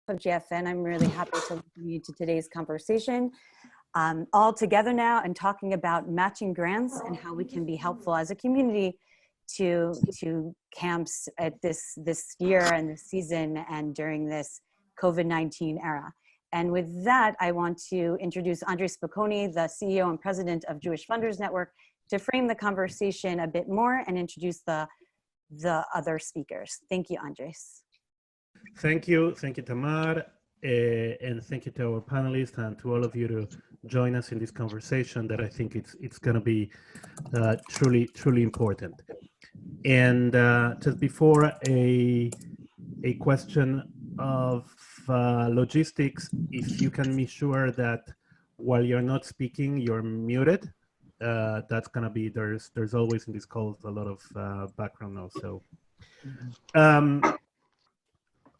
of GFN, I'm really happy to welcome you to today's conversation. All together now and talking about matching grants and how we can be helpful as a community to camps at this year and this season and during this COVID-19 era. And with that, I want to introduce Andres Spocconi, the CEO and president of Jewish Funders Network, to frame the conversation a bit more and introduce the other speakers. Thank you, Andres. Thank you, Tamar, and thank you to our panelists and to all of you to join us in this conversation that I think it's going to be truly important. And just before a question of logistics, if you can be sure that while you're not speaking, you're muted. That's going to be, there's always in these calls a lot of background noise. So,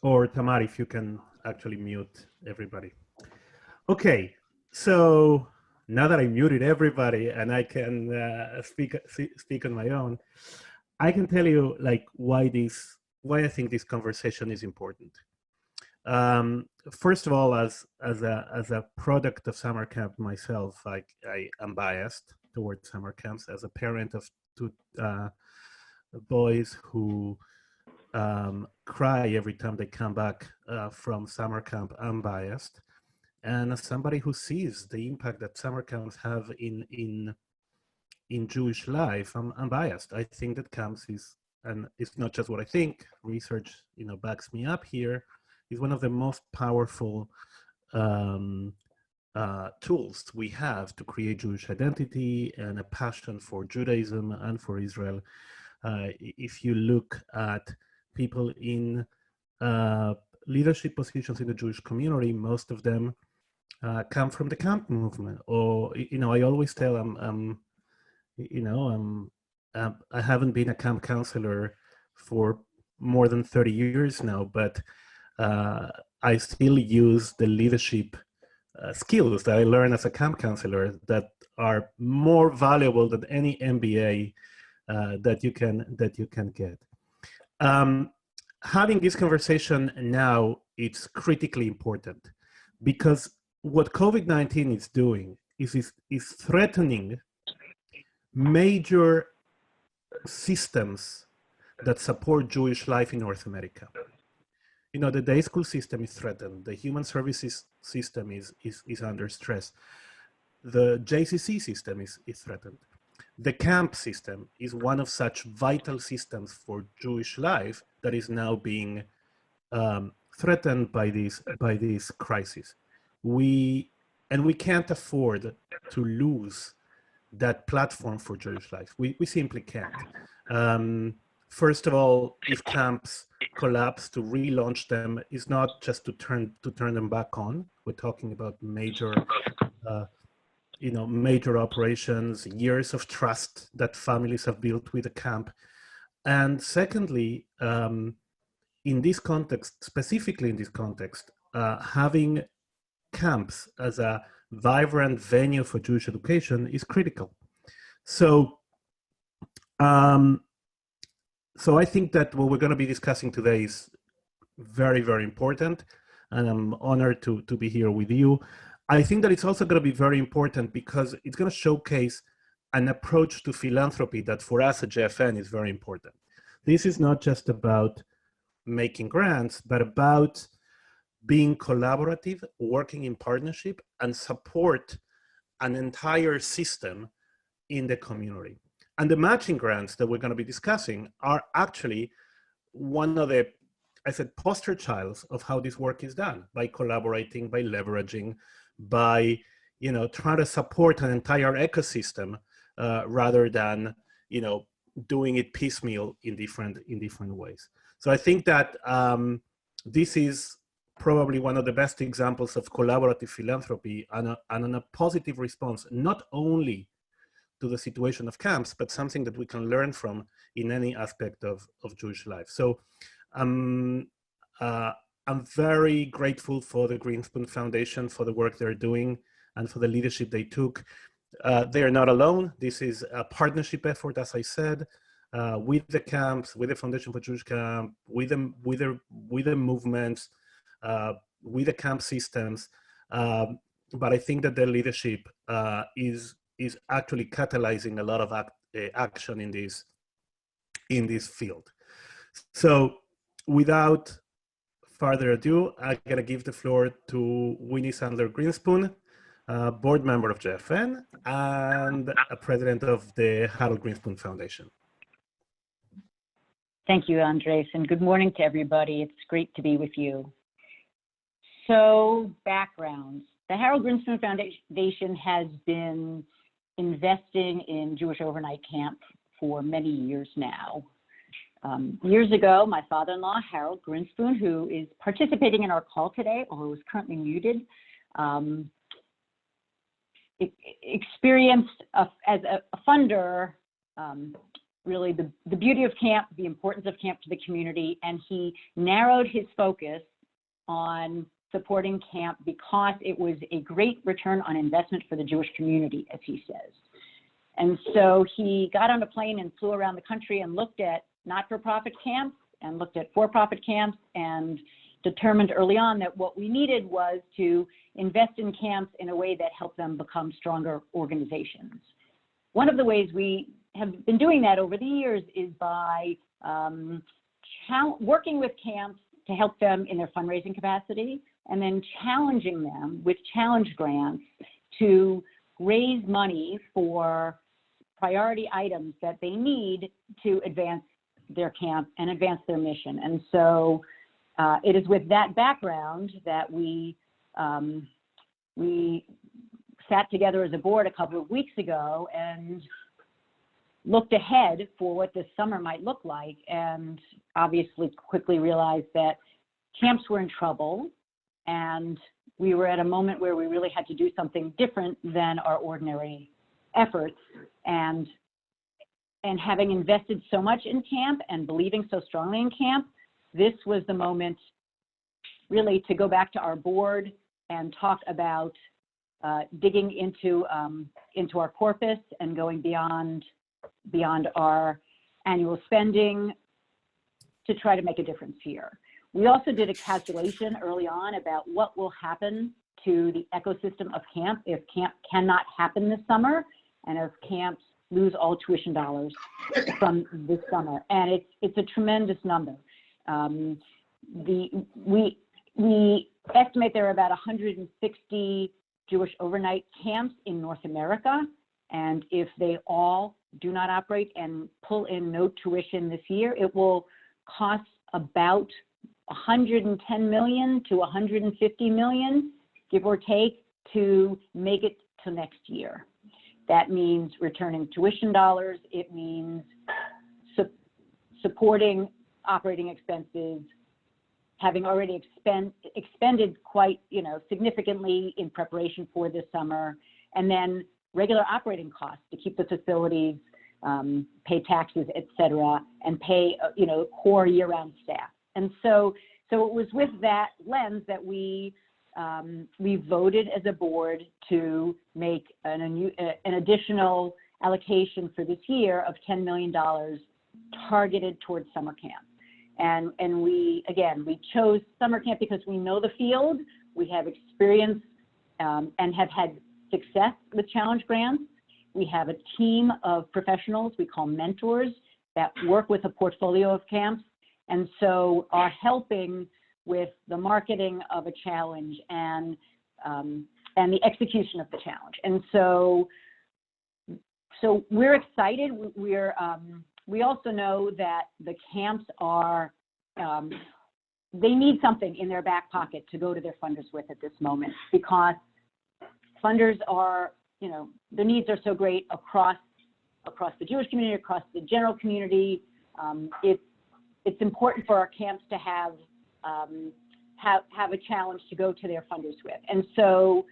or Tamar, if you can actually mute everybody. Okay, so now that I muted everybody and I can speak on my own, I can tell you like why I think this conversation is important. First of all, as a product of summer camp myself, I am biased towards summer camps. As a parent of two boys who cry every time they come back from summer camp, I'm biased. And as somebody who sees the impact that summer camps have in Jewish life, I'm biased. I think that camps is, and it's not just what I think, research backs me up here, is one of the most powerful tools we have to create Jewish identity and a passion for Judaism and for Israel. If you look at people in leadership positions in the Jewish community, most of them come from the camp movement. Or I always tell I haven't been a camp counselor for more than 30 years now, but I still use the leadership skills that I learned as a camp counselor that are more valuable than any MBA that you can get. Having this conversation now, it's critically important because what COVID-19 is doing is threatening major systems that support Jewish life in North America. The day school system is threatened. The human services system is under stress. The JCC system is threatened. The camp system is one of such vital systems for Jewish life that is now being threatened by this crisis. We can't afford to lose that platform for Jewish life. We simply can't. First of all, if camps collapse, to relaunch them is not just to turn them back on. We're talking about major operations, years of trust that families have built with the camp. And secondly, in this context, specifically in this context, having camps as a vibrant venue for Jewish education is critical. So I think that what we're going to be discussing today is very, very important, and I'm honored to be here with you. I think that it's also going to be very important because it's going to showcase an approach to philanthropy that for us at JFN is very important. This is not just about making grants, but about being collaborative, working in partnership, and support an entire system in the community. And the matching grants that we're going to be discussing are actually one of the, I said, poster childs of how this work is done, by collaborating, by leveraging, by trying to support an entire ecosystem rather than doing it piecemeal in different ways. So I think that this is probably one of the best examples of collaborative philanthropy and a positive response, not only to the situation of camps, but something that we can learn from in any aspect of Jewish life. So I'm very grateful for the Grinspoon Foundation for the work they're doing and for the leadership they took. They are not alone. This is a partnership effort, as I said, with the camps, with the Foundation for Jewish Camp, with the movements, with the camp systems. But I think that their leadership is actually catalyzing a lot of action in this field. So without further ado, I'm going to give the floor to Winnie Sandler Grinspoon, board member of JFN and a president of the Harold Grinspoon Foundation. Thank you, Andres, and good morning to everybody. It's great to be with you. So, background. The Harold Grinspoon Foundation has been investing in Jewish overnight camp for many years now. Years ago, my father-in-law, Harold Grinspoon, who is participating in our call today, although is currently muted, experienced as a funder, really the beauty of camp, the importance of camp to the community, and he narrowed his focus on supporting camp because it was a great return on investment for the Jewish community, as he says. And so he got on a plane and flew around the country and looked at not-for-profit camps and looked at for-profit camps and determined early on that what we needed was to invest in camps in a way that helped them become stronger organizations. One of the ways we have been doing that over the years is by working with camps to help them in their fundraising capacity, and then challenging them with challenge grants to raise money for priority items that they need to advance their camp and advance their mission. And so it is with that background that we sat together as a board a couple of weeks ago and looked ahead for what this summer might look like, and obviously quickly realized that camps were in trouble, and we were at a moment where we really had to do something different than our ordinary efforts. And having invested so much in camp and believing so strongly in camp, this was the moment really to go back to our board and talk about digging into our corpus and going beyond our annual spending to try to make a difference here. We also did a calculation early on about what will happen to the ecosystem of camp if camp cannot happen this summer and if camps lose all tuition dollars from this summer. And it's a tremendous number. We estimate there are about 160 Jewish overnight camps in North America, and if they all do not operate and pull in no tuition this year, it will cost about 110 million to 150 million, give or take, to make it to next year. That means returning tuition dollars. It means supporting operating expenses, having already expended quite, significantly in preparation for this summer, and then regular operating costs to keep the facilities, pay taxes, et cetera, and pay, core year-round staff. And so it was with that lens that we voted as a board to make an additional allocation for this year of $10 million targeted towards summer camp. And we chose summer camp because we know the field, we have experience and have had success with challenge grants. We have a team of professionals we call mentors that work with a portfolio of camps, and so are helping with the marketing of a challenge and the execution of the challenge. And so we're excited. We also know that the camps are, they need something in their back pocket to go to their funders with at this moment, because funders are, the needs are so great across the Jewish community, across the general community. It's important for our camps to have a challenge to go to their funders with. And so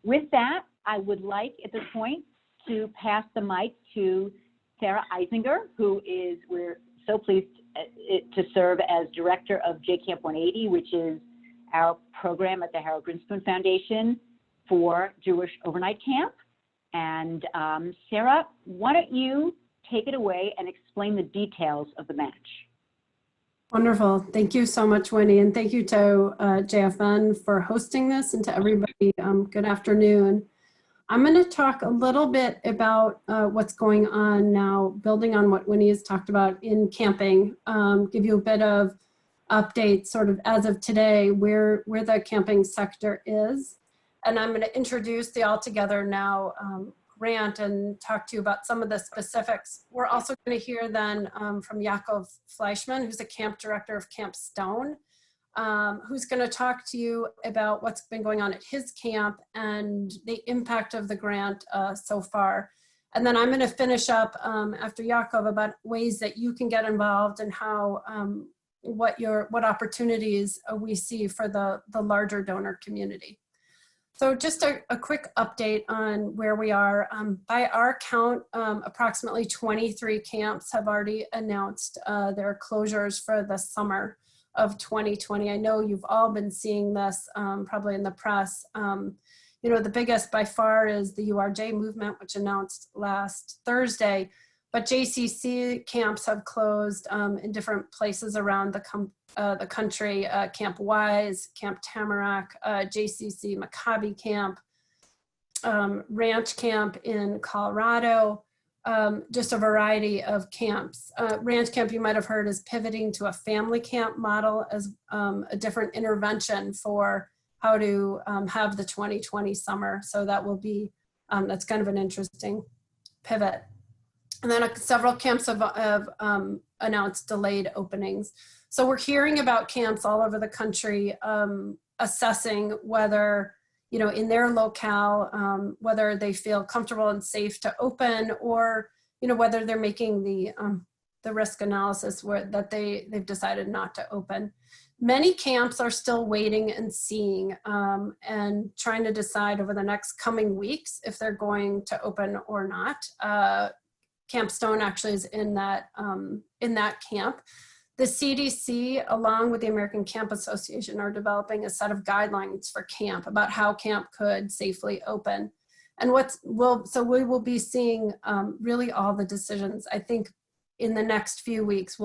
with that, I would like at this point to pass the mic to Sarah Eisinger, who is, we're so pleased to serve as director of JCamp 180, which is our program at the Harold Grinspoon Foundation for Jewish overnight camp. And Sarah, why don't you take it away and explain the details of the match? Wonderful. Thank you so much, Winnie. And thank you to JFN for hosting this, and to everybody, good afternoon. I'm going to talk a little bit about what's going on now, building on what Winnie has talked about in camping, give you a bit of update sort of as of today where the camping sector is. And I'm going to introduce the All Together Now grant and talk to you about some of the specifics. We're also going to hear then from Yaakov Fleischman, who's a camp director of Camp Stone, who's going to talk to you about what's been going on at his camp and the impact of the grant so far. And then I'm going to finish up after Yaakov about ways that you can get involved and how what opportunities we see for the larger donor community. So just a quick update on where we are. By our count, approximately 23 camps have already announced their closures for the summer of 2020. I know you've all been seeing this probably in the press. You know, the biggest by far is the URJ movement, which announced last Thursday, but JCC camps have closed in different places around the country, Camp Wise, Camp Tamarack, JCC Maccabi Camp, Ranch Camp in Colorado, just a variety of camps. Ranch Camp, you might have heard, is pivoting to a family camp model as a different intervention for how to have the 2020 summer. So that will be, that's kind of an interesting pivot. And then several camps have announced delayed openings. So we're hearing about camps all over the country assessing whether, you know, in their locale, whether they feel comfortable and safe to open, or, you know, whether they're making the risk analysis that they've decided not to open. Many camps are still waiting and seeing and trying to decide over the next coming weeks if they're going to open or not. Camp Stone actually is in that camp. The CDC, along with the American Camp Association, are developing a set of guidelines for camp about how camp could safely open. And so we will be seeing really all the decisions. I think in the next few weeks,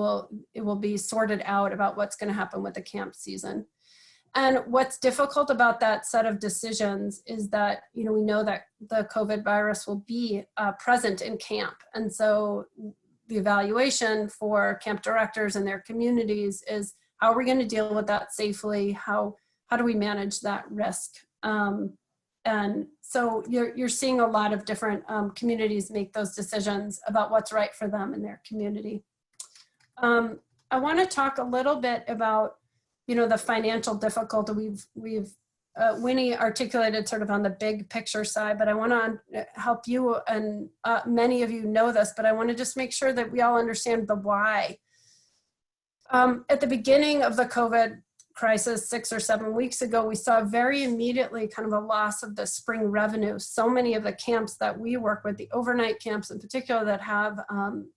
it will be sorted out about what's going to happen with the camp season. And what's difficult about that set of decisions is that, you know, we know that the COVID virus will be present in camp. And so the evaluation for camp directors and their communities is, how are we going to deal with that safely? How do we manage that risk? And so you're seeing a lot of different communities make those decisions about what's right for them and their community. I want to talk a little bit about, you know, the financial difficulty Winnie articulated sort of on the big picture side, but I want to help you, and many of you know this, but I want to just make sure that we all understand the why. At the beginning of the COVID crisis 6 or 7 weeks ago, we saw very immediately kind of a loss of the spring revenue. So many of the camps that we work with, the overnight camps in particular that have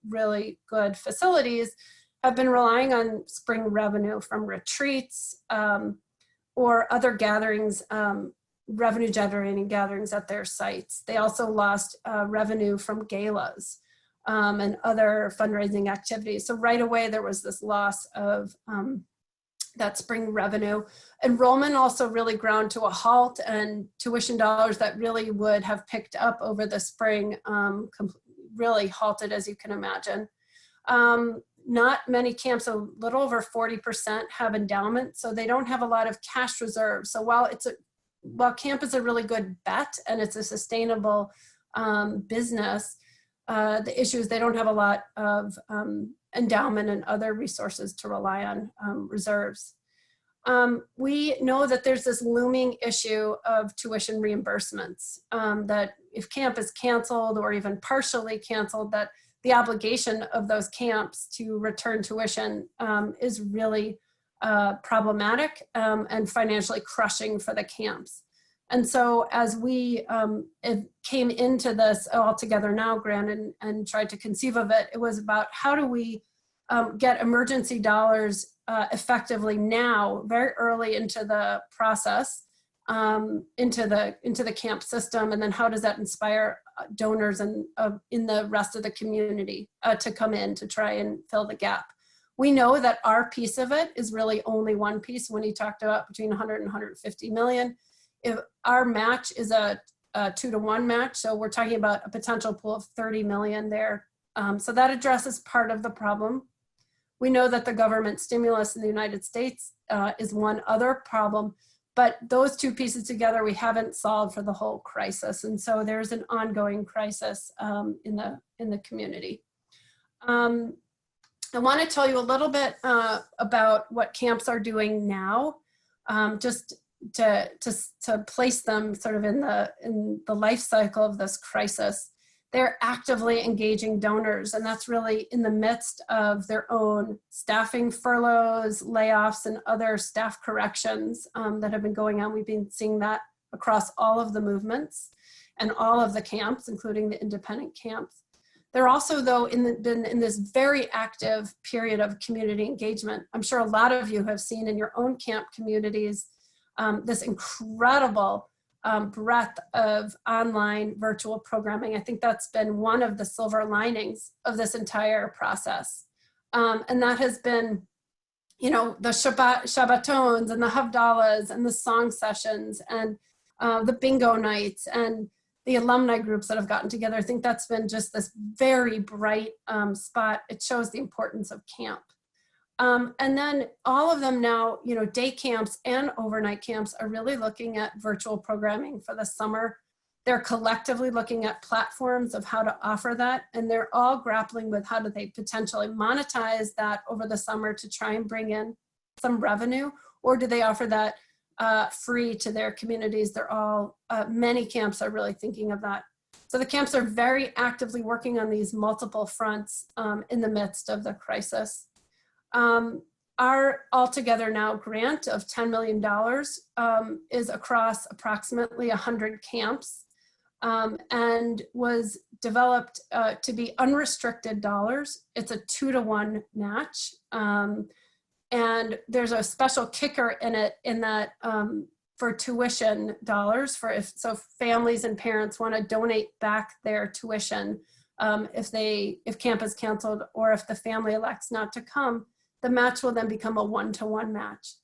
really good facilities, have been relying on spring revenue from retreats or other gatherings, revenue generating gatherings at their sites. They also lost revenue from galas and other fundraising activities. So right away there was this loss of that spring revenue. Enrollment also really ground to a halt, and tuition dollars that really would have picked up over the spring really halted, as you can imagine. Not many camps, a little over 40%, have endowments, so they don't have a lot of cash reserves. So while camp is a really good bet and it's a sustainable business, the issue is they don't have a lot of endowment and other resources to rely on, reserves. We know that there's this looming issue of tuition reimbursements, that if camp is canceled or even partially canceled, that the obligation of those camps to return tuition is really problematic and financially crushing for the camps. And so as we came into this All Together Now grant and tried to conceive of it, it was about how do we get emergency dollars effectively now, very early into the process, into the camp system, and then how does that inspire donors and in the rest of the community to come in to try and fill the gap. We know that our piece of it is really only one piece. When he talked about between 100 and 150 million, if our match is a 2-to-1 match, so we're talking about a potential pool of 30 million there. So that addresses part of the problem. We know that the government stimulus in the United States is one other problem, but those two pieces together, we haven't solved for the whole crisis. And so there's an ongoing crisis in the community. I want to tell you a little bit about what camps are doing now, just to place them sort of in the life cycle of this crisis. They're actively engaging donors, and that's really in the midst of their own staffing furloughs, layoffs, and other staff corrections that have been going on. We've been seeing that across all of the movements and all of the camps, including the independent camps. They're also, though, been in this very active period of community engagement. I'm sure a lot of you have seen in your own camp communities this incredible breadth of online virtual programming. I think that's been one of the silver linings of this entire process. And that has been, you know, the Shabbatons and the Havdalahs and the song sessions and the bingo nights and the alumni groups that have gotten together. I think that's been just this very bright spot. It shows the importance of camp. And then all of them now, you know, day camps and overnight camps are really looking at virtual programming for the summer. They're collectively looking at platforms of how to offer that. And they're all grappling with how do they potentially monetize that over the summer to try and bring in some revenue, or do they offer that free to their communities? They're all, many camps are really thinking of that. So the camps are very actively working on these multiple fronts in the midst of the crisis. Our altogether now grant of $10 million is across approximately 100 camps and was developed to be unrestricted dollars. It's a 2-to-1 match. And there's a special kicker in it in that for tuition dollars, for if families and parents want to donate back their tuition if camp is canceled or if the family elects not to come, the match will then become a 1-to-1 match.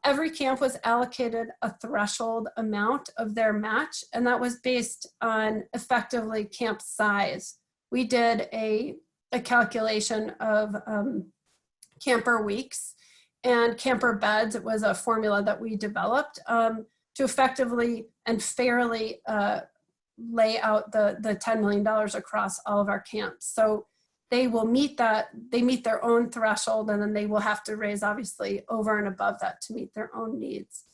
Every camp was allocated a threshold amount of their match, and that was based on effectively camp size. We did a calculation of camper weeks and camper beds. It was a formula that we developed to effectively and fairly lay out the $10 million across all of our camps. So they will meet that, they meet their own threshold, and then they will have to raise obviously over and above that to meet their own needs.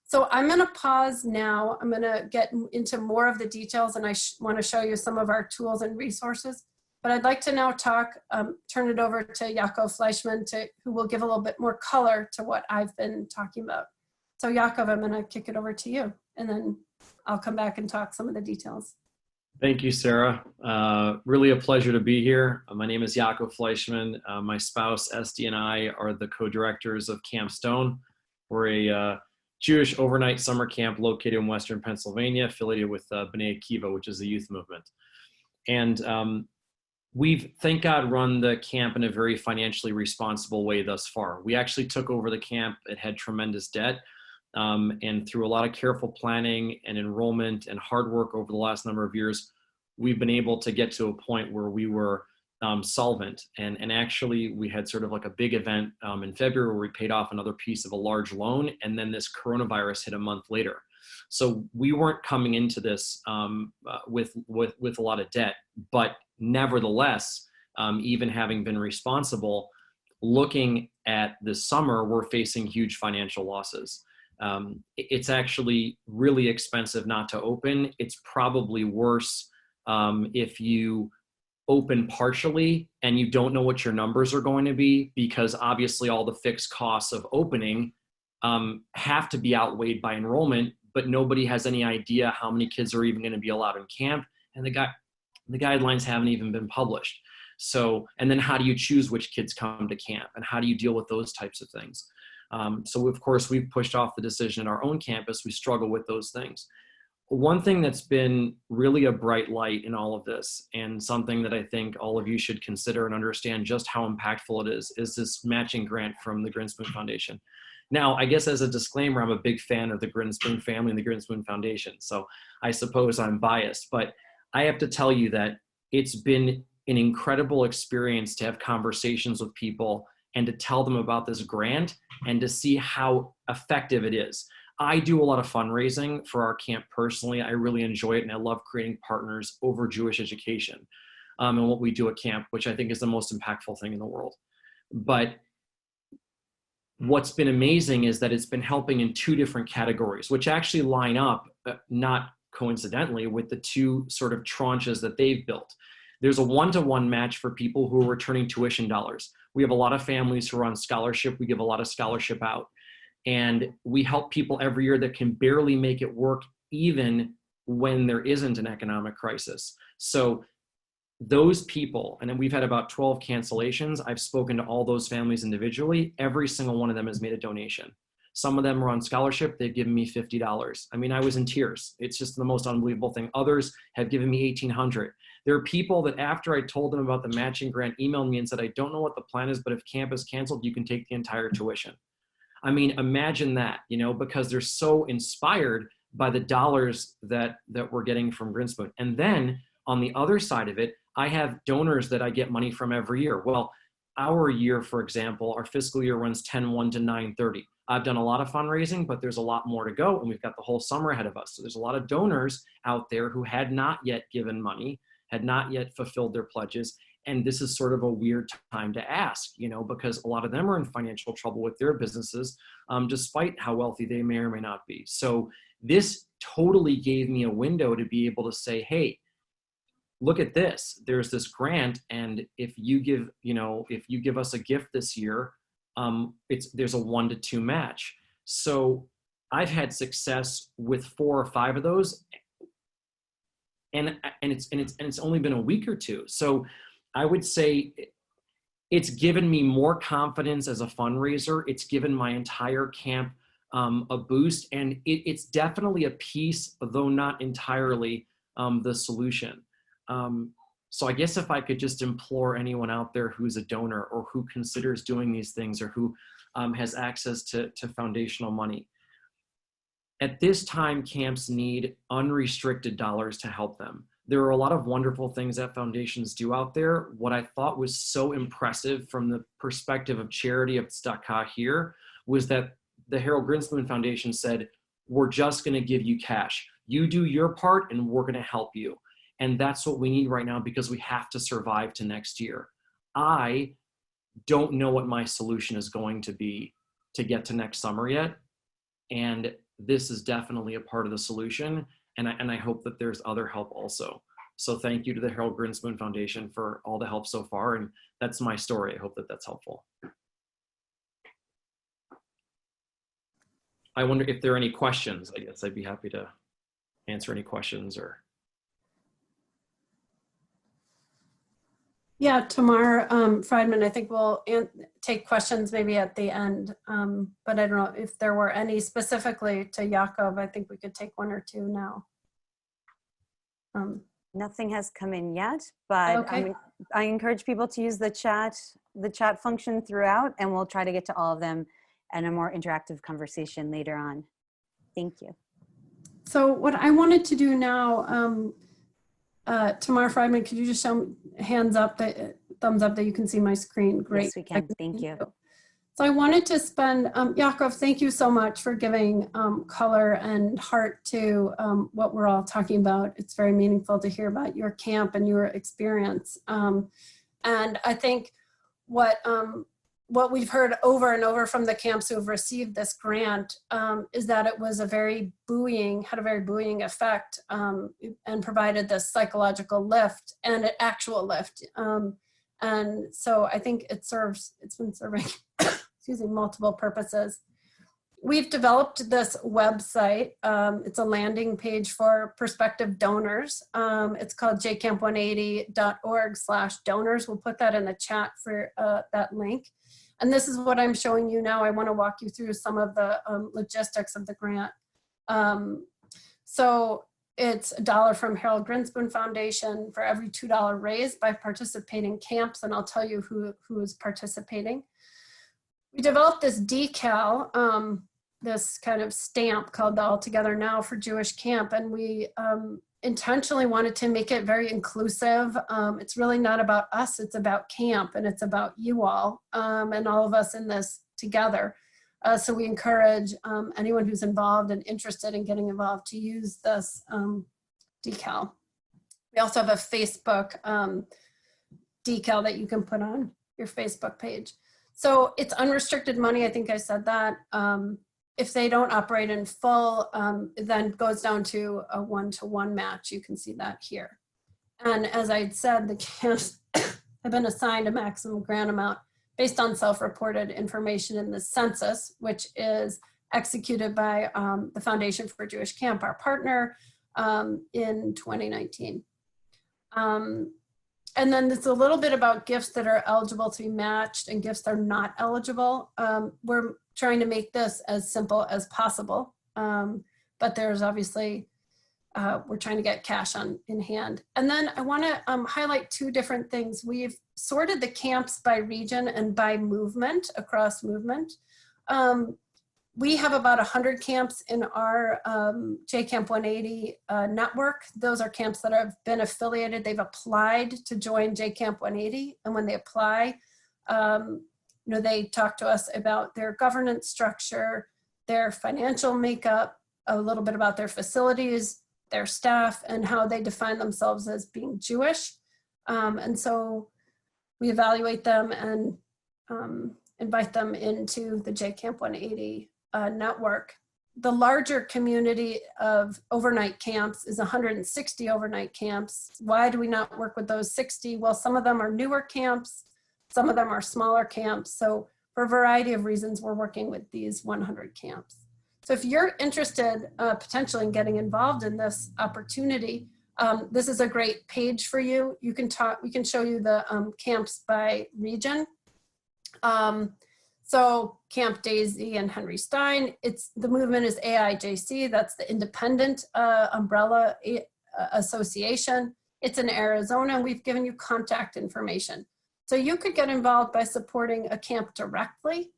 So I'm gonna pause now. I'm gonna get into more of the details, and I wanna show you some of our tools and resources. But I'd like to now turn it over to Yaakov Fleischman, who will give a little bit more color to what I've been talking about. So Yaakov, I'm gonna kick it over to you, and then I'll come back and talk some of the details. Thank you, Sarah. Really a pleasure to be here. My name is Yaakov Fleischman. My spouse, Esty, and I are the co-directors of Camp Stone. We're a Jewish overnight summer camp located in Western Pennsylvania, affiliated with B'nai Akiva, which is the youth movement. And we've, thank God, run the camp in a very financially responsible way thus far. We actually took over the camp. It had tremendous debt. And through a lot of careful planning and enrollment and hard work over the last number of years, we've been able to get to a point where we were solvent. And actually, we had sort of like a big event in February where we paid off another piece of a large loan, and then this coronavirus hit a month later. So we weren't coming into this with a lot of debt, but nevertheless, even having been responsible, looking at this summer, we're facing huge financial losses. It's actually really expensive not to open. It's probably worse if you open partially and you don't know what your numbers are going to be, because obviously all the fixed costs of opening have to be outweighed by enrollment, but nobody has any idea how many kids are even going to be allowed in camp, and the guidelines haven't even been published. So, and then how do you choose which kids come to camp, and how do you deal with those types of things? So of course, we've pushed off the decision at our own campus. We struggle with those things. one thing that's been really a bright light in all of this, and something that I think all of you should consider and understand just how impactful it is this matching grant from the Grinspoon Foundation. Now, I guess as a disclaimer, I'm a big fan of the Grinspoon family and the Grinspoon Foundation, so I suppose I'm biased, but I have to tell you that it's been an incredible experience to have conversations with people and to tell them about this grant and to see how effective it is. I do a lot of fundraising for our camp personally. I really enjoy it, and I love creating partners over Jewish education and what we do at camp, which I think is the most impactful thing in the world. But what's been amazing is that it's been helping in two different categories, which actually line up, not coincidentally, with the two sort of tranches that they've built. There's a one-to-one match for people who are returning tuition dollars. We have a lot of families who are on scholarship. We give a lot of scholarship out. And we help people every year that can barely make it work, even when there isn't an economic crisis. So those people, and then we've had about 12 cancellations. I've spoken to all those families individually. Every single one of them has made a donation. Some of them are on scholarship. They've given me $50. I mean, I was in tears. It's just the most unbelievable thing. Others have given me $1,800. There are people that after I told them about the matching grant emailed me and said, I don't know what the plan is, but if camp is canceled, you can take the entire tuition. I mean, imagine that, you know, because they're so inspired by the dollars that we're getting from Grinspoon. And then on the other side of it, I have donors that I get money from every year. Well, our year, for example, our fiscal year runs 10/1 to 9/30. I've done a lot of fundraising, but there's a lot more to go, and we've got the whole summer ahead of us. So there's a lot of donors out there who had not yet given money, had not yet fulfilled their pledges. And this is sort of a weird time to ask, you know, because a lot of them are in financial trouble with their businesses, despite how wealthy they may or may not be. So this totally gave me a window to be able to say, hey, look at this. There's this grant, and if you give us a gift this year, there's a 1-to-2 match. So I've had success with 4 or 5 of those, and it's only been a week or two. So I would say it's given me more confidence as a fundraiser. It's given my entire camp a boost, and it's definitely a piece, though not entirely, the solution. So I guess if I could just implore anyone out there who's a donor or who considers doing these things or who has access to foundational money. At this time, camps need unrestricted dollars to help them. There are a lot of wonderful things that foundations do out there. What I thought was so impressive from the perspective of charity of Tzedakah here was that the Harold Grinspoon Foundation said, we're just gonna give you cash. You do your part and we're gonna help you. And that's what we need right now because we have to survive to next year. I don't know what my solution is going to be to get to next summer yet. And this is definitely a part of the solution. And I hope that there's other help also. So thank you to the Harold Grinspoon Foundation for all the help so far. And that's my story. I hope that that's helpful. I wonder if there are any questions. I guess I'd be happy to answer any questions or. Yeah, Tamar Friedman, I think we'll take questions maybe at the end, but I don't know if there were any specifically to Yaakov. I think we could take 1 or 2 now. Nothing has come in yet, but okay. I encourage people to use the chat function throughout, and we'll try to get to all of them and a more interactive conversation later on. Thank you. So what I wanted to do now, Tamar Friedman, could you just show me thumbs up that you can see my screen? Great. Yes, we can. Thank you. So I wanted to spend, Yaakov, thank you so much for giving color and heart to what we're all talking about. It's very meaningful to hear about your camp and your experience. And I think what we've heard over and over from the camps who have received this grant is that it was had a very buoying effect and provided this psychological lift and an actual lift. And so I think it's been serving, excuse me, multiple purposes. We've developed this website. It's a landing page for prospective donors. It's called jcamp180.org/donors. We'll put that in the chat for that link. And this is what I'm showing you now. I want to walk you through some of the logistics of the grant. So It's $1 from Harold Grinspoon Foundation for every $2 raised by participating camps, and I'll tell you who is participating. We developed this decal, this kind of stamp called the All Together Now for Jewish Camp, and we intentionally wanted to make it very inclusive. It's really not about us, it's about camp, and it's about you all, and all of us in this together. So we encourage anyone who's involved and interested in getting involved to use this decal. We also have a Facebook decal that you can put on your Facebook page. So it's unrestricted money, I think I said that. If they don't operate in full, it then goes down to a 1-to-1 match. You can see that here. And as I said, the camps have been assigned a maximum grant amount based on self-reported information in the census, which is executed by the Foundation for Jewish Camp, our partner, in 2019. And then it's a little bit about gifts that are eligible to be matched and gifts that are not eligible. We're trying to make this as simple as possible, but there's obviously, we're trying to get cash in hand. And then I wanna highlight two different things. We've sorted the camps by region and by movement, across movement. We have about 100 camps in our JCamp 180 network. Those are camps that have been affiliated. They've applied to join JCamp 180. And when they apply, they talk to us about their governance structure, their financial makeup, a little bit about their facilities, their staff, and how they define themselves as being Jewish. And so we evaluate them and invite them into the JCamp 180 network. The larger community of overnight camps is 160 overnight camps. Why do we not work with those 60? Well, some of them are newer camps, some of them are smaller camps. So for a variety of reasons, we're working with these 100 camps. So if you're interested potentially in getting involved in this opportunity, this is a great page for you. You can talk, we can show you the camps by region. So Camp Daisy and Henry Stein, the movement is AIJC, that's the independent umbrella association. It's in Arizona, and we've given you contact information. So you could get involved by supporting a camp directly,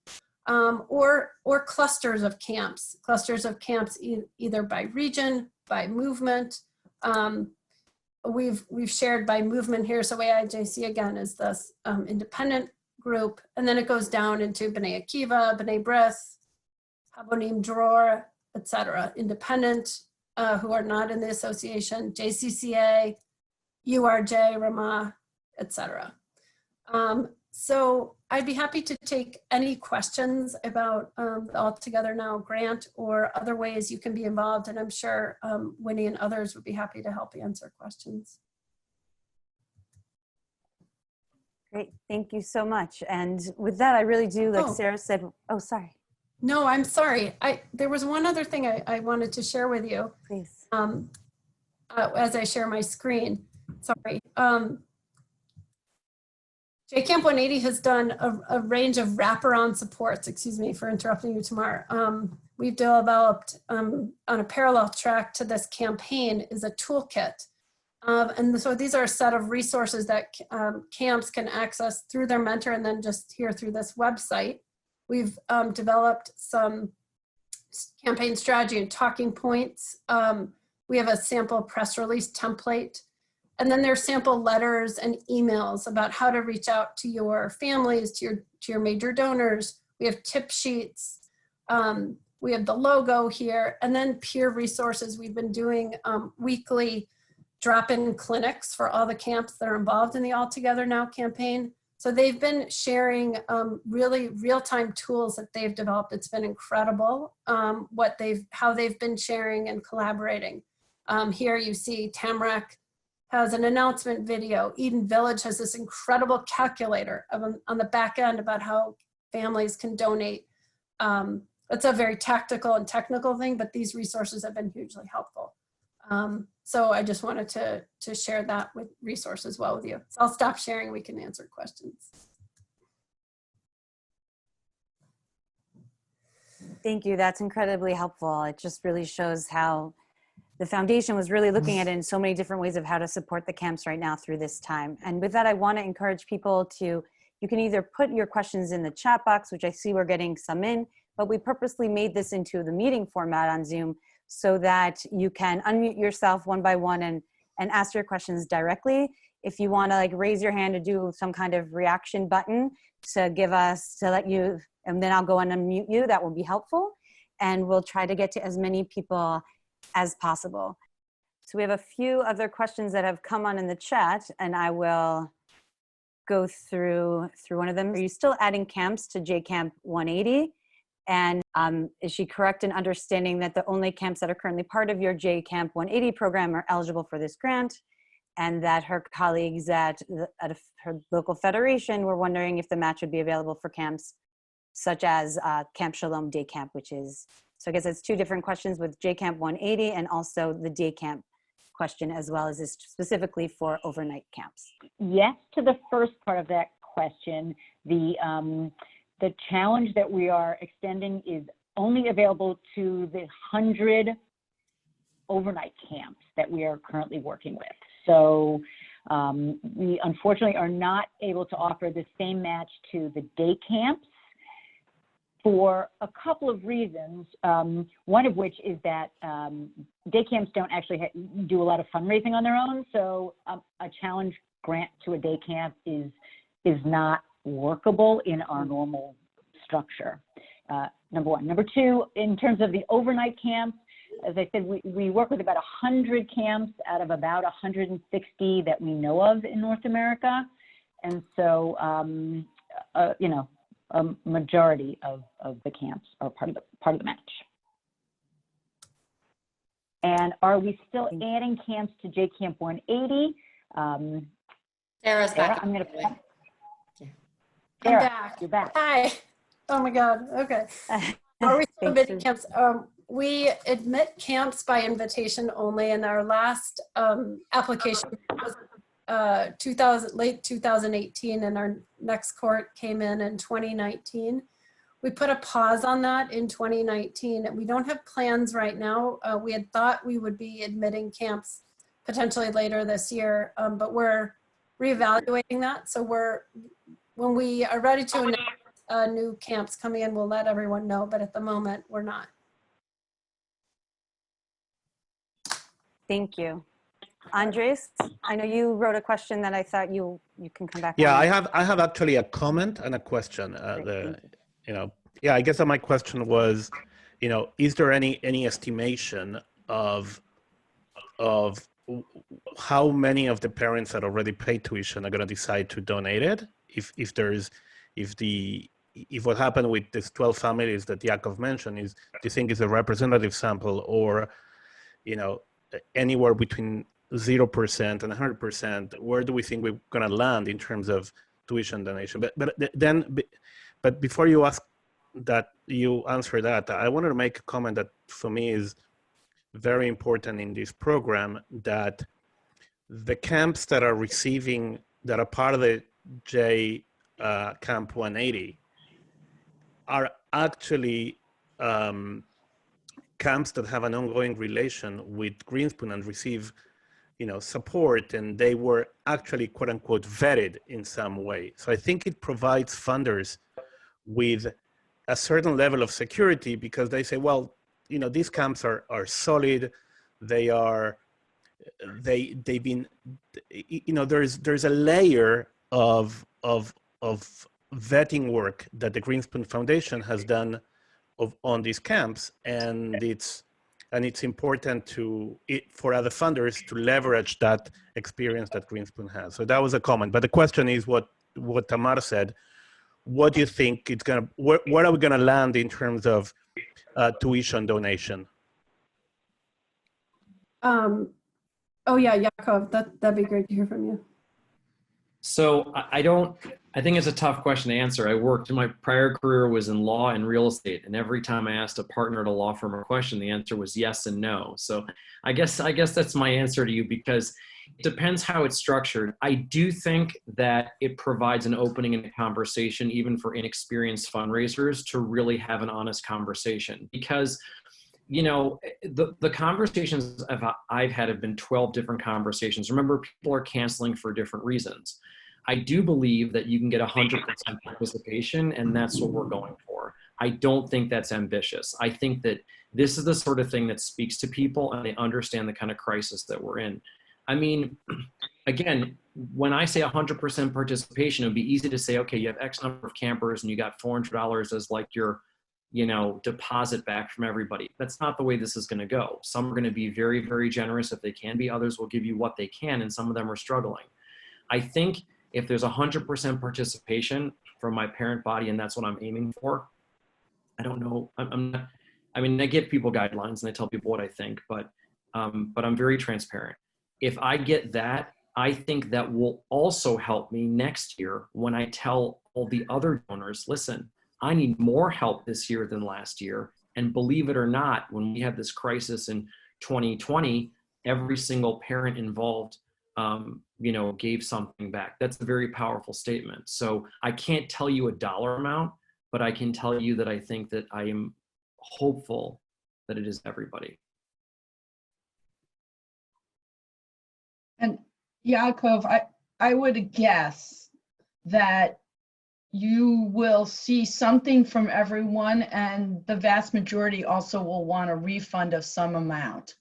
or clusters of camps either by region, by movement. We've shared by movement here, so AIJC again is this independent group, and then it goes down into B'nai Akiva, B'nai B'rith, Habonim Dror, etc. Independent, who are not in the association, JCCA, URJ, Ramah, etc. So I'd be happy to take any questions about the All Together Now grant or other ways you can be involved, and I'm sure Winnie and others would be happy to help answer questions. Great, thank you so much. And with that, I really do, like Sarah said, oh, sorry. No, I'm sorry. There was one other thing I wanted to share with you. Please. As I share my screen, sorry. JCamp 180 has done a range of wraparound supports, excuse me for interrupting you, Tamar. We've developed on a parallel track to this campaign is a toolkit. And so these are a set of resources that camps can access through their mentor and then just here through this website. We've developed some campaign strategy and talking points. We have a sample press release template. And then there's sample letters and emails about how to reach out to your families, to your major donors. We have tip sheets. We have the logo here, and then peer resources. We've been doing weekly drop-in clinics for all the camps that are involved in the All Together Now campaign. So they've been sharing really real-time tools that they've developed. It's been incredible how they've been sharing and collaborating. Here you see Tamar Remz has an announcement video. Eden Village has this incredible calculator on the back end about how families can donate. It's a very tactical and technical thing, but these resources have been hugely helpful. So I just wanted to share that with resource as well with you. So I'll stop sharing, we can answer questions. Thank you, that's incredibly helpful. It just really shows how the foundation was really looking at it in so many different ways of how to support the camps right now through this time. And with that, I want to encourage people to, you can either put your questions in the chat box, which I see we're getting some in, but we purposely made this into the meeting format on Zoom so that you can unmute yourself one by one and ask your questions directly. If you want to like raise your hand to do some kind of reaction button to give us, to let you, and then I'll go and unmute you, that will be helpful. And we'll try to get to as many people as possible. So we have a few other questions that have come on in the chat, and I will go through one of them. Are you still adding camps to JCamp 180? And is she correct in understanding that the only camps that are currently part of your JCamp 180 program are eligible for this grant? And that her colleagues at her local federation were wondering if the match would be available for camps such as Camp Shalom Day Camp, which is, so I guess it's two different questions with JCamp 180 and also the day camp question, as well as this specifically for overnight camps. Yes, to the first part of that question, the challenge that we are extending is only available to the 100 overnight camps that we are currently working with. So we unfortunately are not able to offer the same match to the day camps for a couple of reasons, one of which is that day camps don't actually do a lot of fundraising on their own, so a challenge grant to a day camp is not workable in our normal structure, number one. Number two, in terms of the overnight camps, as I said, we work with about 100 camps out of about 160 that we know of in North America, and so, you know, a majority of the camps are part of the match. And are we still adding camps to JCamp 180? Sarah's Sarah, back. I'm going to. I'm Sarah, back. you're back. Hi. Oh my God. Okay. Are we still Thanks. admitting camps? We admit camps by invitation only, and our last application was late 2018, and our next court came in 2019. We put a pause on that in 2019, and we don't have plans right now. We had thought we would be admitting camps potentially later this year, but we're reevaluating that. So when we are ready to announce new camps coming in, we'll let everyone know, but at the moment we're not. Thank you. Andres, I know you wrote a question that I thought you can come back. Yeah, on. I have actually a comment and a question. I guess that my question was, is there any estimation of how many of the parents that already paid tuition are going to decide to donate it? If what happened with these 12 families that Yakov mentioned do you think is a representative sample, or anywhere between 0% and 100%, where do we think we're going to land in terms of tuition donation? But before you answer that, I wanted to make a comment that for me is very important in this program, that the camps that are part of the J Camp 180 are actually camps that have an ongoing relation with Grinspoon and receive support, and they were actually quote unquote vetted in some way. So I think it provides funders with a certain level of security, because they say, well, these camps are solid. They've been, there's a layer of vetting work that the Grinspoon Foundation has done on these camps, and it's important for other funders to leverage that experience that Grinspoon has. So that was a comment. But the question is what Tamar said. What do you think it's gonna? Where are we gonna land in terms of tuition donation? Oh yeah, Yakov, that'd be great to hear from you. So I think it's a tough question to answer. My prior career was in law and real estate, and every time I asked a partner at a law firm a question, the answer was yes and no. So I guess that's my answer to you, because it depends how it's structured. I do think that it provides an opening in a conversation, even for inexperienced fundraisers, to really have an honest conversation, because you know, the conversations I've had have been 12 different conversations. Remember, people are canceling for different reasons. I do believe that you can get 100% participation, and that's what we're going for. I don't think that's ambitious. I think that this is the sort of thing that speaks to people and they understand the kind of crisis that we're in. I mean, again, when I say 100% participation, it would be easy to say, okay, you have X number of campers and you got $400 as like your, you know, deposit back from everybody. That's not the way this is going to go. Some are going to be very, very generous if they can be. Others will give you what they can, and some of them are struggling. I think if there's 100% participation from my parent body, and that's what I'm aiming for, I don't know. I'm not, I mean, I give people guidelines and I tell people what I think, but I'm very transparent. If I get that, I think that will also help me next year when I tell all the other donors, listen, I need more help this year than last year. And believe it or not, when we had this crisis in 2020, every single parent involved, you know, gave something back. That's a very powerful statement. So I can't tell you a dollar amount, but I can tell you that I think that I am hopeful that it is everybody. And Yaakov, I would guess that you will see something from everyone, and the vast majority also will want a refund of some amount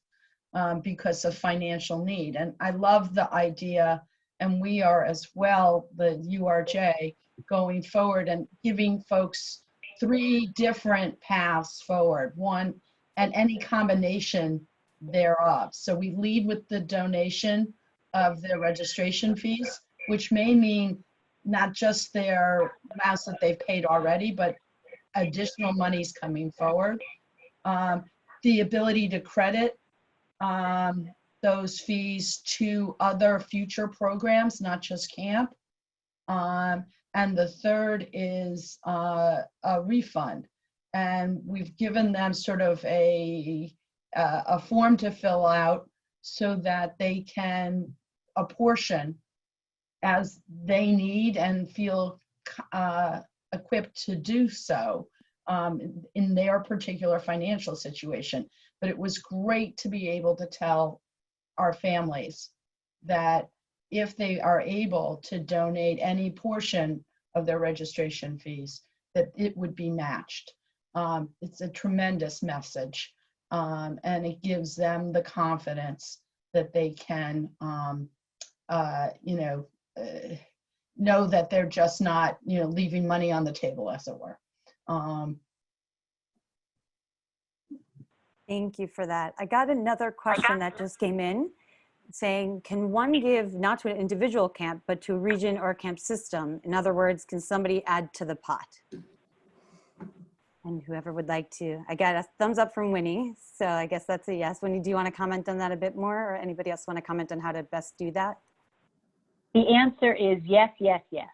because of financial need. And I love the idea, and we are as well, the URJ, going forward and giving folks 3 different paths forward, one, and any combination thereof. So we lead with the donation of their registration fees, which may mean not just their amounts that they've paid already, but additional monies coming forward. The ability to credit those fees to other future programs, not just camp. And the third is a refund. And we've given them sort of a form to fill out so that they can apportion as they need and feel equipped to do so in their particular financial situation. But it was great to be able to tell our families that if they are able to donate any portion of their registration fees, that it would be matched. It's a tremendous message, and it gives them the confidence that they can, know that they're just not, leaving money on the table, as it were. Thank you for that. I got another question that just came in saying, can one give not to an individual camp, but to a region or a camp system? In other words, can somebody add to the pot? And whoever would like to, I got a thumbs up from Winnie. So I guess that's a yes. Winnie, do you want to comment on that a bit more, or anybody else want to comment on how to best do that? The answer is yes, yes, yes.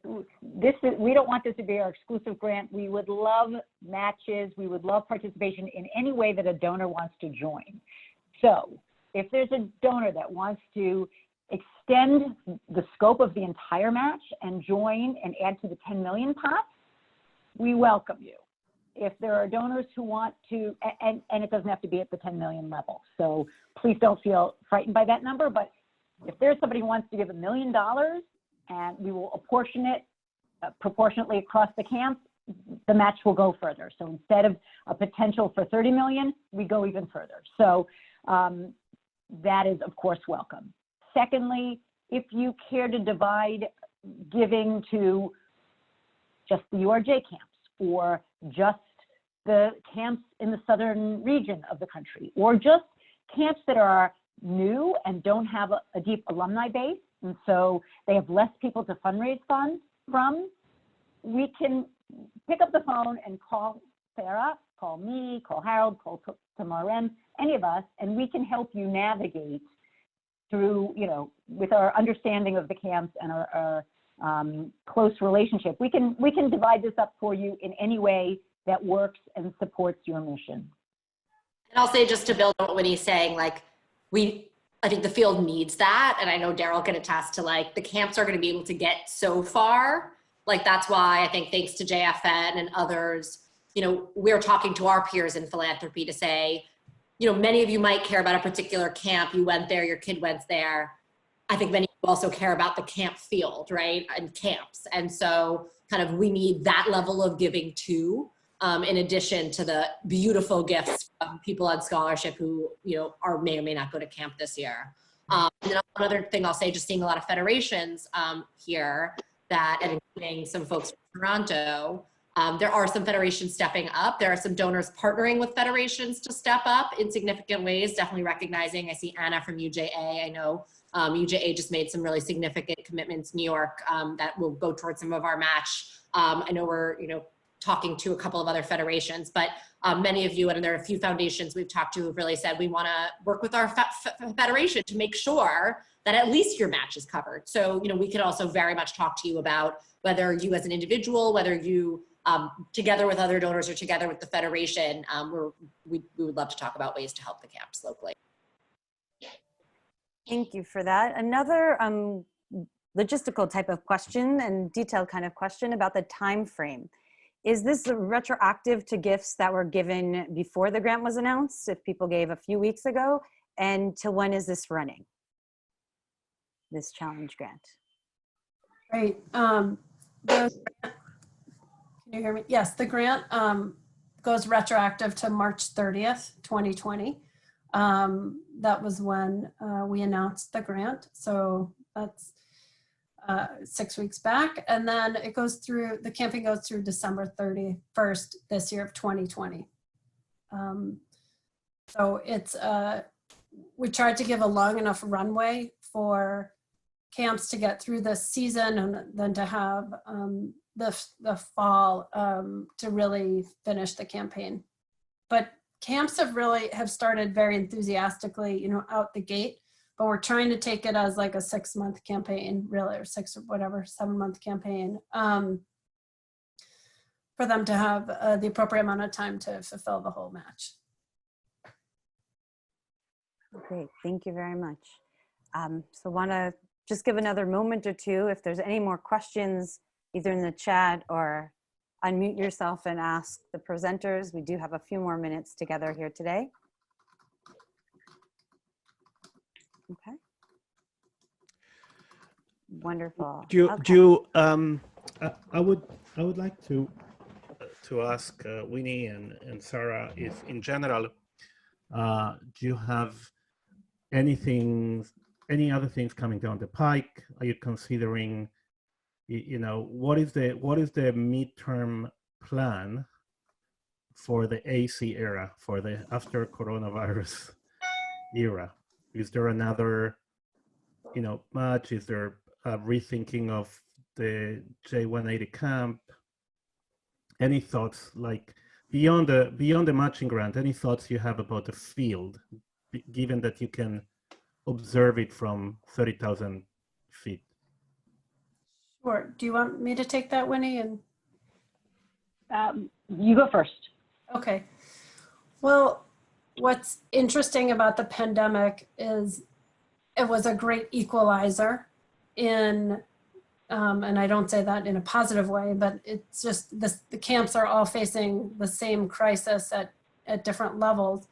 We don't want this to be our exclusive grant. We would love matches. We would love participation in any way that a donor wants to join. So if there's a donor that wants to extend the scope of the entire match and join and add to the 10 million pot, we welcome you. If there are donors who want to, and it doesn't have to be at the 10 million level. So please don't feel frightened by that number, but if there's somebody who wants to give $1 million, and we will apportion it proportionately across the camp, the match will go further. So instead of a potential for 30 million, we go even further. So that is, of course, welcome. Secondly, if you care to divide giving to just the URJ camps, or just the camps in the southern region of the country, or just camps that are new and don't have a deep alumni base, and so they have less people to fundraise funds from, we can pick up the phone and call Sarah, call me, call Harold, call Tamar Remz, any of us, and we can help you navigate through, with our understanding of the camps and our close relationship. We can divide this up for you in any way that works and supports your mission. And I'll say, just to build on what Winnie's saying, I think the field needs that. And I know Daryl can attest to, the camps are going to be able to get so far. That's why I think, thanks to JFN and others, you know, we're talking to our peers in philanthropy to say, you know, many of you might care about a particular camp. You went there, your kid went there. I think many of you also care about the camp field, right? And camps. And so kind of we need that level of giving too, in addition to the beautiful gifts of people on scholarship who, you know, may or may not go to camp this year. And then another thing I'll say, just seeing a lot of federations here that, and including some folks from Toronto, there are some federations stepping up. There are some donors partnering with federations to step up in significant ways, definitely recognizing. I see Anna from UJA. I know UJA just made some really significant commitments, New York, that will go towards some of our match. I know we're, you know, talking to a couple of other federations, but many of you, and there are a few foundations we've talked to who've really said, we wanna work with our federation to make sure that at least your match is covered. So, you know, we could also very much talk to you about whether you as an individual, whether you together with other donors or together with the federation, we would love to talk about ways to help the camps locally. Thank you for that. Another logistical type of question and detailed kind of question about the time frame. Is this retroactive to gifts that were given before the grant was announced, if people gave a few weeks ago, and till when is this running, this challenge grant? Great. Can you hear me? Yes, the grant goes retroactive to March 30th, 2020. That was when we announced the grant. So that's 6 weeks back. And then it goes through, the camping goes through December 31st this year of 2020. So it's, we tried to give a long enough runway for camps to get through this season and then to have the fall to really finish the campaign. But camps have started very enthusiastically, you know, out the gate, but we're trying to take it as like a 6-month campaign, really, or 7-month campaign for them to have the appropriate amount of time to fulfill the whole match. Great, thank you very much. So want to just give another moment or two if there's any more questions, either in the chat or unmute yourself and ask the presenters. We do have a few more minutes together here today. Okay. Wonderful. I would like to ask Winnie and Sarah if, in general, do you have any other things coming down the pike? Are you considering, you know, what is the midterm plan for the AC era, for the after coronavirus era? Is there another, you know, match? Is there a rethinking of the J180 camp? Any thoughts, like beyond the matching grant, any thoughts you have about the field, given that you can observe it from 30,000 feet? Sure. Do you want me to take that, Winnie? And you go first. okay. Well, what's interesting about the pandemic is it was a great equalizer in, and I don't say that in a positive way, but it's just this, the camps are all facing the same crisis at different levels.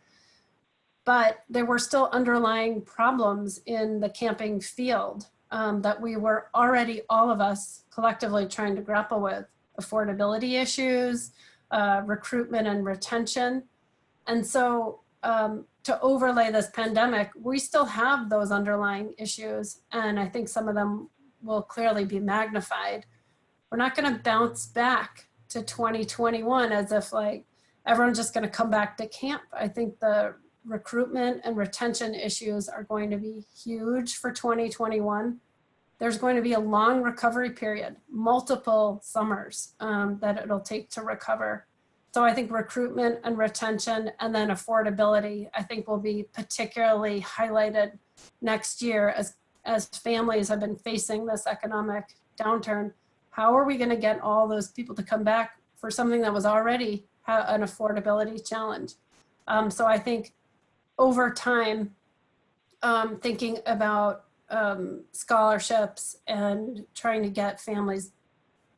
But there were still underlying problems in the camping field that we were already, all of us collectively trying to grapple with: affordability issues, recruitment and retention. And so to overlay this pandemic, we still have those underlying issues. And I think some of them will clearly be magnified. We're not going to bounce back to 2021 as if like everyone's just going to come back to camp. I think the recruitment and retention issues are going to be huge for 2021. There's going to be a long recovery period, multiple summers that it'll take to recover. So I think recruitment and retention and then affordability, I think, will be particularly highlighted next year as families have been facing this economic downturn. How are we going to get all those people to come back for something that was already an affordability challenge? So I think over time, thinking about scholarships and trying to get families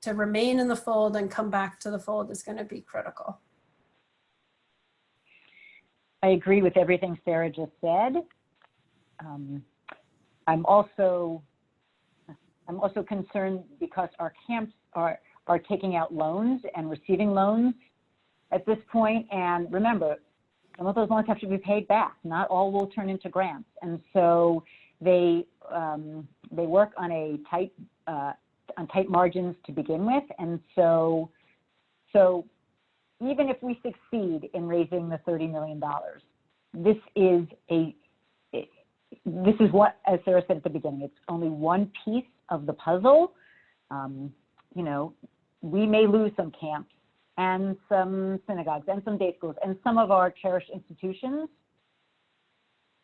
to remain in the fold and come back to the fold is going to be critical. I agree with everything Sarah just said. I'm also concerned because our camps are taking out loans and receiving loans at this point. And remember, some of those loans have to be paid back. Not all will turn into grants. And so they work on tight margins to begin with. And so even if we succeed in raising the $30 million, this is what, as Sarah said at the beginning, it's only one piece of the puzzle. You know, we may lose some camps and some synagogues and some day schools and some of our cherished institutions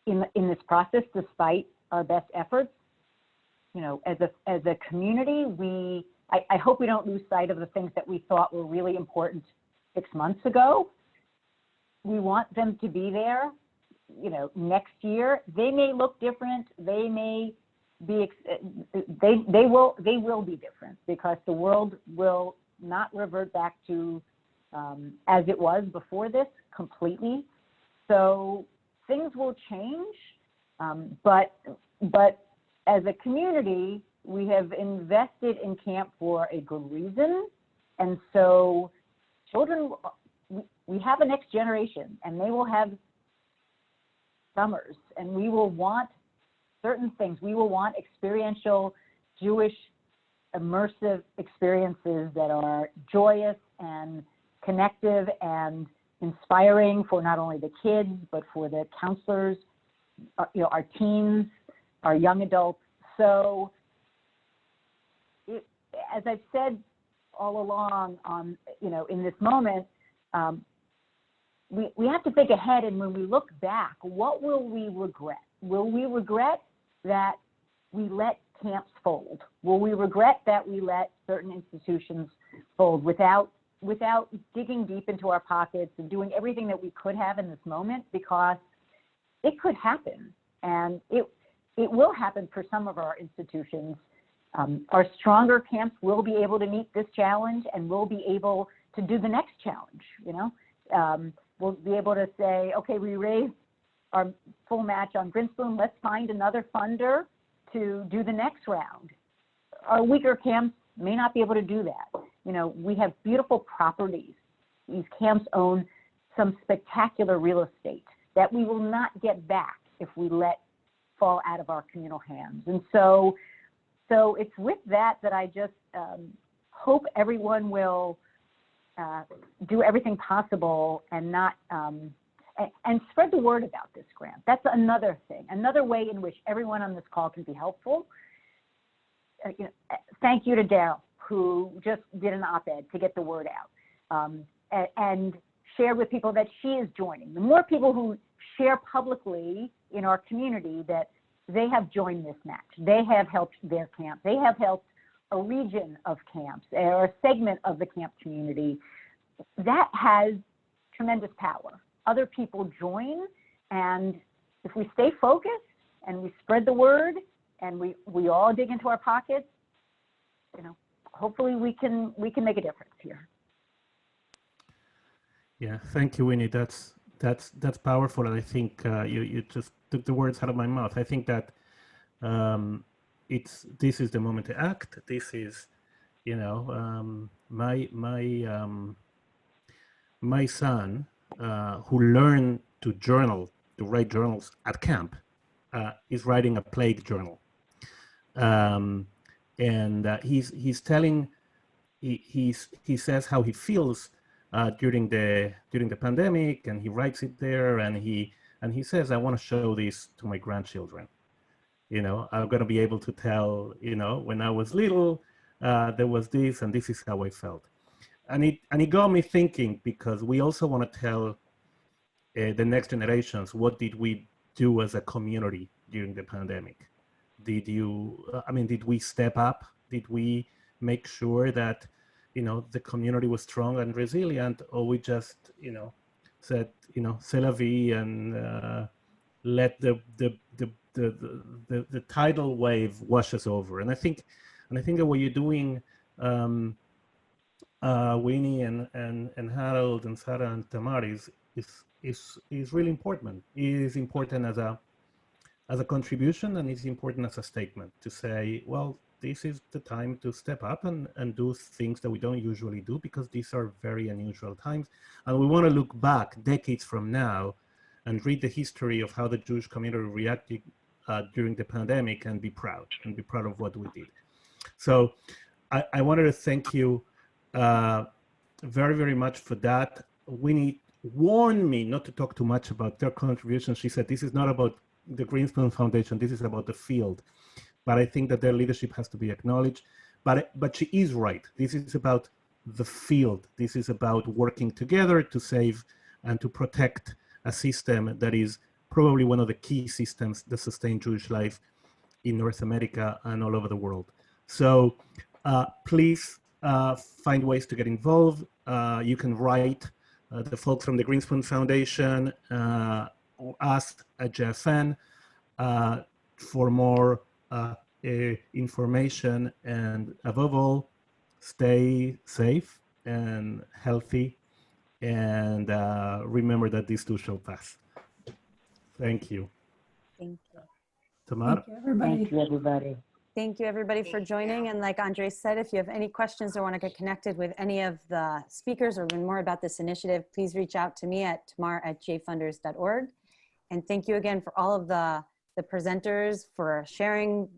in this process, despite our best efforts. You know, as a community, I hope we don't lose sight of the things that we thought were really important 6 months ago. We want them to be there, you know, next year. They may look different. They may be, they will be different, because the world will not revert back to as it was before this completely. So things will change, but as a community, we have invested in camp for a good reason. And so children, we have a next generation, and they will have summers, and we will want certain things. We will want experiential Jewish immersive experiences that are joyous and connective and inspiring for not only the kids, but for the counselors, you know, our teens, our young adults. So as I've said all along, you know, in this moment, we have to think ahead, and when we look back, what will we regret? Will we regret that we let camps fold? Will we regret that we let certain institutions fold without digging deep into our pockets and doing everything that we could have in this moment? Because it could happen, and it will happen for some of our institutions. Our stronger camps will be able to meet this challenge, and we'll be able to do the next challenge. You know, we'll be able to say, okay, we raised our full match on Grinspoon. Let's find another funder to do the next round. Our weaker camps may not be able to do that. You know, we have beautiful properties. These camps own some spectacular real estate that we will not get back if we let fall out of our communal hands. And so it's with that I just hope everyone will do everything possible and not and spread the word about this grant. That's another thing, another way in which everyone on this call can be helpful. You know, thank you to Daryl, who just did an op-ed to get the word out and share with people that she is joining. The more people who share publicly in our community that they have joined this match, they have helped their camp, they have helped a region of camps or a segment of the camp community, that has tremendous power. Other people join, and if we stay focused and we spread the word and we all dig into our pockets, you know, hopefully we can make a difference here. Yeah, thank you, Winnie. That's powerful, and I think you just took the words out of my mouth. I think that this is the moment to act. This is, you know, my son, who learned to write journals at camp, is writing a plague journal, and he's telling, he says how he feels during the pandemic, and he writes it there, and he says, I want to show this to my grandchildren. You know, I'm going to be able to tell, you know, when I was little, there was this, and this is how I felt. And it got me thinking, because we also want to tell the next generations, what did we do as a community during the pandemic? Did we step up? Did we make sure that, you know, the community was strong and resilient, or we just, you know, said, you know, c'est la vie, and let the tidal wave wash us over? And I think that what you're doing Winnie and Harold and Sarah and Tamar is really important. It is important as a contribution, and it's important as a statement to say, well, this is the time to step up and do things that we don't usually do, because these are very unusual times. And we want to look back decades from now and read the history of how the Jewish community reacted during the pandemic and be proud of what we did. So I wanted to thank you very, very much for that. Winnie warned me not to talk too much about their contribution. She said, this is not about the Grinspoon Foundation, this is about the field. But I think that their leadership has to be acknowledged. But she is right. This is about the field. This is about working together to save and to protect a system that is probably one of the key systems that sustain Jewish life in North America and all over the world. So please find ways to get involved. You can write the folks from the Grinspoon Foundation or us at JFN for more information, and above all, stay safe and healthy, and remember that these too shall pass. Thank you. Thank you. Tamar? Thank you, everybody. Thank you, everybody. Thank you, everybody, for joining. And like Andre said, if you have any questions or want to get connected with any of the speakers or learn more about this initiative, please reach out to me at tamar@jfunders.org. And thank you again for all of the presenters for sharing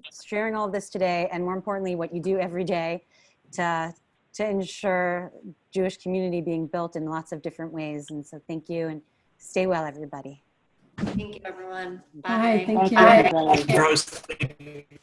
all of this today, and more importantly, what you do every day to ensure Jewish community being built in lots of different ways. And so thank you, and stay well, everybody. Thank you, everyone. Bye. Bye. Thank you. Thank you, everybody.